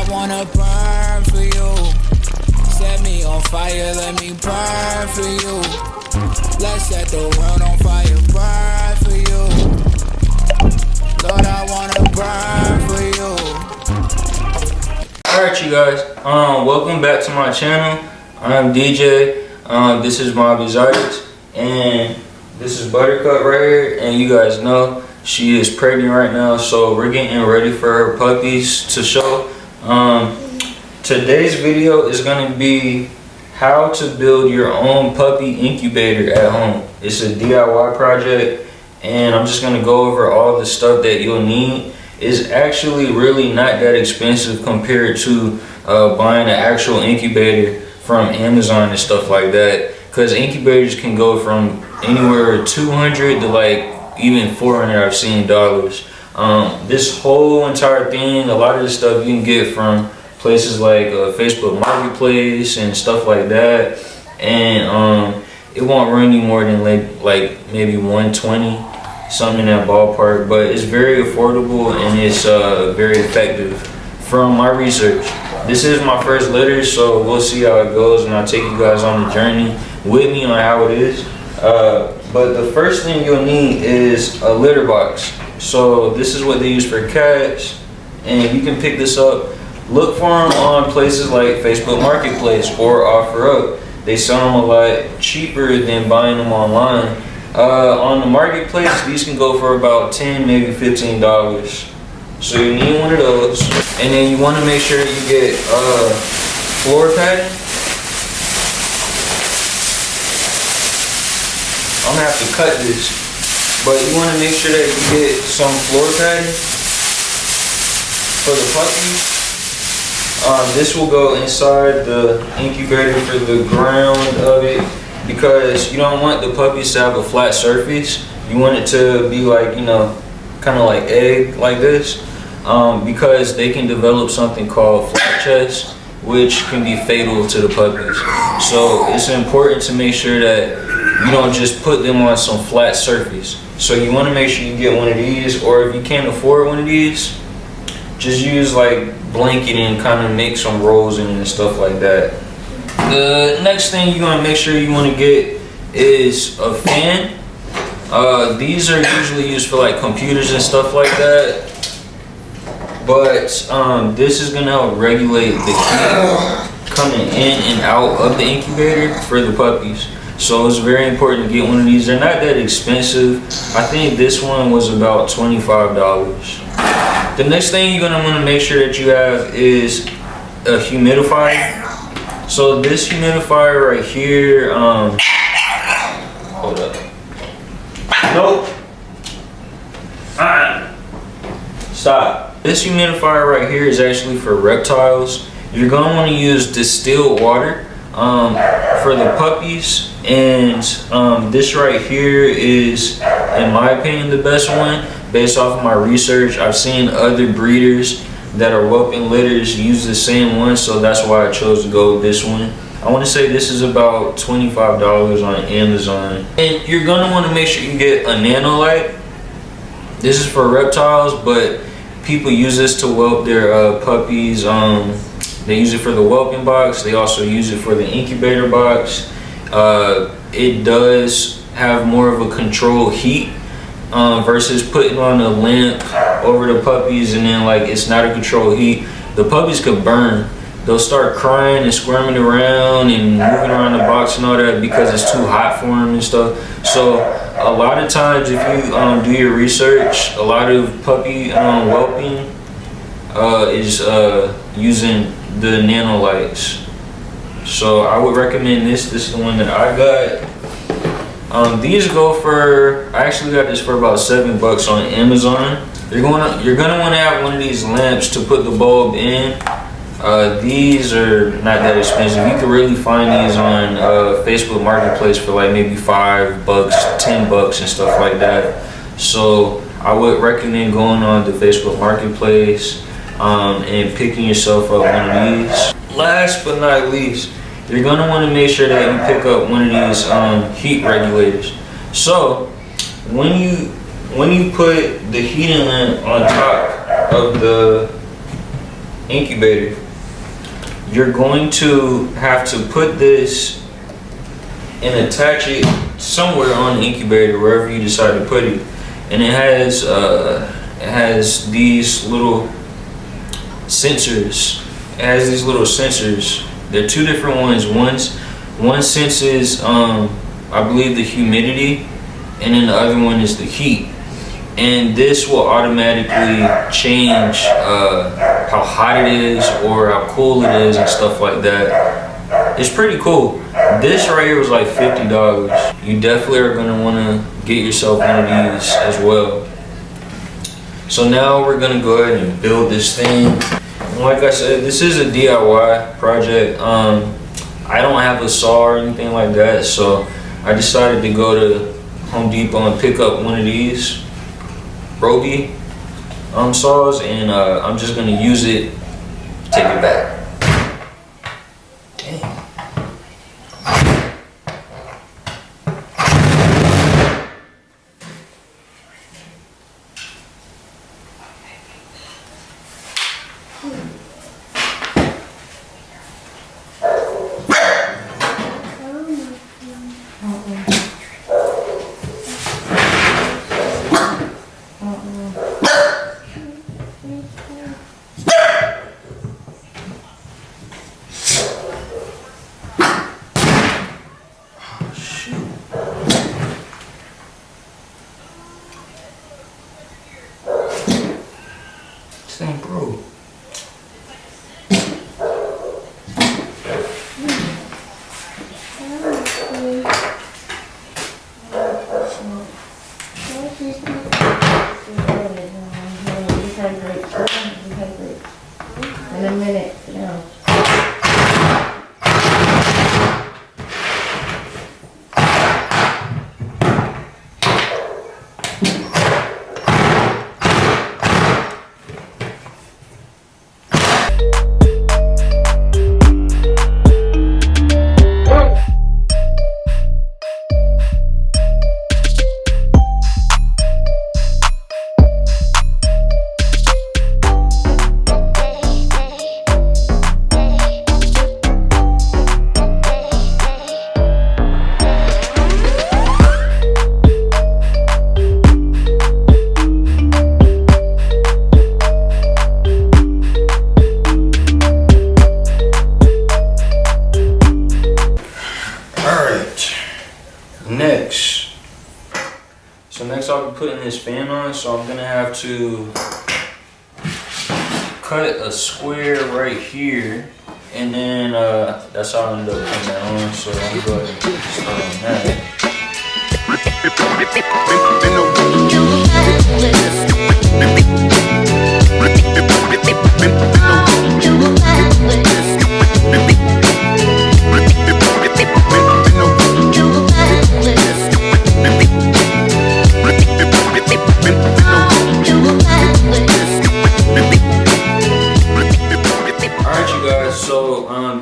wanna burn for you. Set me on fire, let me burn for you. Let's set the world on fire, burn for you. Lord, I wanna burn for you. Alright, you guys, welcome back to my channel. I'm DJ. This is my Bizarres, and this is Buttercup right here. And you guys know she is pregnant right now, so we're getting ready for her puppies to show. Today's video is going to be how to build your own puppy incubator at home. It's a DIY project, and I'm just going to go over all the stuff that you'll need. It's actually really not that expensive compared to buying an actual incubator from Amazon and stuff like that, because incubators can go from anywhere $200 to like even $400 I've seen dollars. This whole entire thing, a lot of the stuff you can get from places like Facebook Marketplace and stuff like that, and it won't run you more than like maybe $120, something in that ballpark, but it's very affordable and it's very effective from my research. This is my first litter, so we'll see how it goes, and I'll take you guys on the journey with me on how it is. But the first thing you'll need is a litter box. So this is what they use for cats, and you can pick this up. Look for them on places like Facebook Marketplace or OfferUp. They sell them a lot cheaper than buying them online. On the marketplace, these can go for about $10, maybe $15. So you need one of those, and then you want to make sure you get floor padding. I'm gonna have to cut this, but you want to make sure that you get some floor padding for the puppies. This will go inside the incubator for the ground of it, because you don't want the puppies to have a flat surface. You want it to be like, you know, kind of like egg like this, because they can develop something called flat chest, which can be fatal to the puppies. So it's important to make sure that you don't just put them on some flat surface. So you want to make sure you get one of these, or if you can't afford one of these, just use like blanket and kind of make some rolls in it and stuff like that. The next thing you're going to make sure you want to get is a fan. These are usually used for like computers and stuff like that, but this is going to help regulate the heat coming in and out of the incubator for the puppies. So it's very important to get one of these. They're not that expensive. I think this one was about $25. The next thing you're gonna want to make sure that you have is a humidifier. So this humidifier right here, hold up. Nope. Stop. This humidifier right here is actually for reptiles. You're gonna want to use distilled water for the puppies, and this right here is, in my opinion, the best one based off of my research. I've seen other breeders that are whelping litters use the same one, so that's why I chose to go with this one. I want to say this is about $25 on Amazon. And you're gonna want to make sure you get a nano light. This is for reptiles, but people use this to whelp their puppies. They use it for the whelping box. They also use it for the incubator box. It does have more of a controlled heat versus putting on a lamp over the puppies and then like it's not a controlled heat. The puppies could burn. They'll start crying and squirming around and moving around the box and all that because it's too hot for them and stuff. So a lot of times, if you do your research, a lot of puppy whelping is using the nano lights. So I would recommend this. This is the one that I got. These go for, I actually got this for about $7 on Amazon. You're gonna want to have one of these lamps to put the bulb in. These are not that expensive. You can really find these on Facebook Marketplace for like maybe $5, $10 and stuff like that. So I would recommend going on to Facebook Marketplace and picking yourself up one of these. Last but not least, you're gonna want to make sure that you pick up one of these heat regulators. So when you put the heating lamp on top of the incubator, you're going to have to put this and attach it somewhere on the incubator, wherever you decide to put it. And it has these little sensors. There are two different ones. One senses, I believe, the humidity, and then the other one is the heat. And this will automatically change how hot it is or how cool it is and stuff like that. It's pretty cool. This right here was like $50. You definitely are gonna wanna get yourself one of these as well. So now we're gonna go ahead and build this thing. And like I said, this is a DIY project. I don't have a saw or anything like that, so I decided to go to Home Depot and pick up one of these Roby saws, and I'm just gonna use it, take it back. Dang. This ain't broke. In a minute, no. Next I'll be putting this fan on, so I'm gonna have to cut a square right here, and then that's how I end up putting that on. So I'm gonna go ahead and start on that.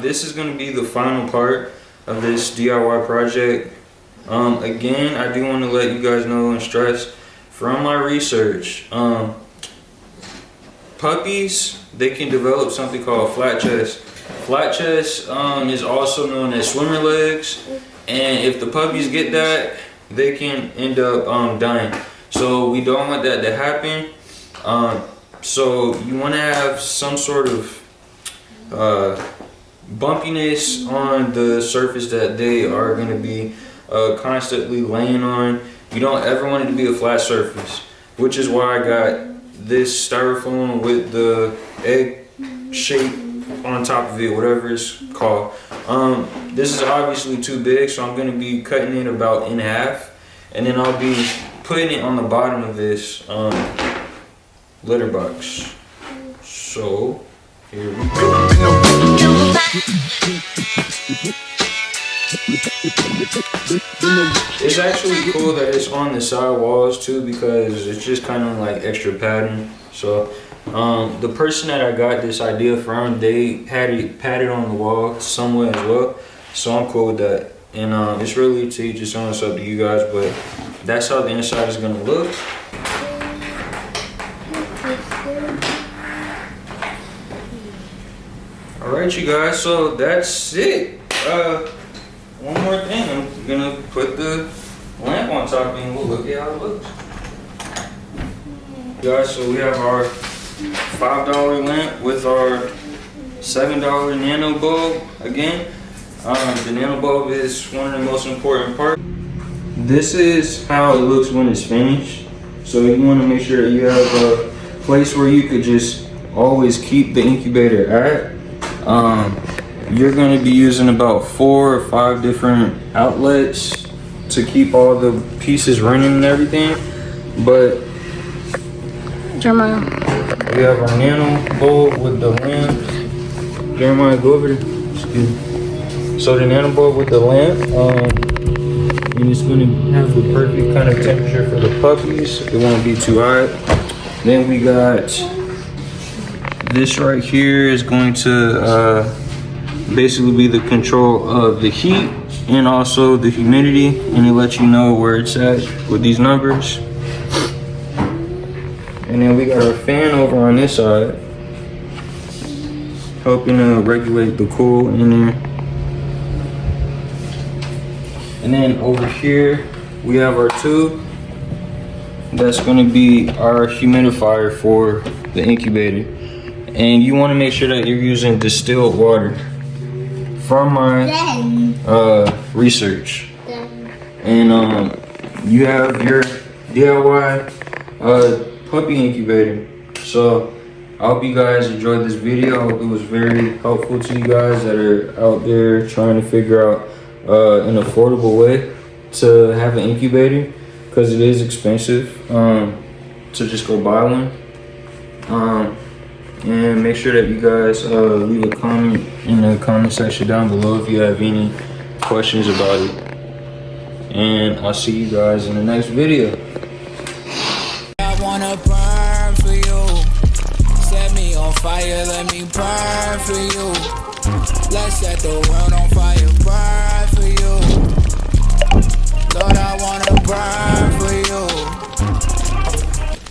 This is going to be the final part of this DIY project. Again, I do want to let you guys know and stress from my research, puppies, they can develop something called flat chest. Flat chest is also known as swimmer legs, and if the puppies get that, they can end up dying. So we don't want that to happen. So you want to have some sort of bumpiness on the surface that they are going to be constantly laying on. You don't ever want it to be a flat surface, which is why I got this styrofoam with the egg shape on top of it, whatever it's called. This is obviously too big, so I'm going to be cutting it about in half, and then I'll be putting it on the bottom of this litter box. So here we go. It's actually cool that it's on the side walls too, because it's just kind of like extra padding. So the person that I got this idea from, they had it padded on the wall somewhere as well, so I'm cool with that. And it's really to each his own, it's up to you guys, but that's how the inside is gonna look. All right, you guys. So that's it. One more thing. I'm gonna put the lamp on top and we'll look at how it looks. Guys, so we have our $5 lamp with our $7 nano bulb. Again, the nano bulb is one of the most important parts. This is how it looks when it's finished. So you want to make sure that you have a place where you could just always keep the incubator at. You're going to be using about 4 or 5 different outlets to keep all the pieces running and everything. But Jeremiah, we have our nano bulb with the lamp. Jeremiah, go over there. Excuse me. So the nano bulb with the lamp, and it's going to have the perfect kind of temperature for the puppies. It won't be too hot. Then we got this right here is going to basically be the control of the heat and also the humidity, and it lets you know where it's at with these numbers. And then we got our fan over on this side, helping to regulate the cool in there. And then over here, we have our tube. That's gonna be our humidifier for the incubator. And you wanna make sure that you're using distilled water from my research. And you have your DIY puppy incubator. So I hope you guys enjoyed this video. I hope it was very helpful to you guys that are out there trying to figure out an affordable way to have an incubator, because it is expensive to just go buy one. And make sure that you guys leave a comment in the comment section down below if you have any questions about it. And I'll see you guys in the next video. I wanna burn for you. Set me on fire, let me burn for you. Let's set the world on fire, burn.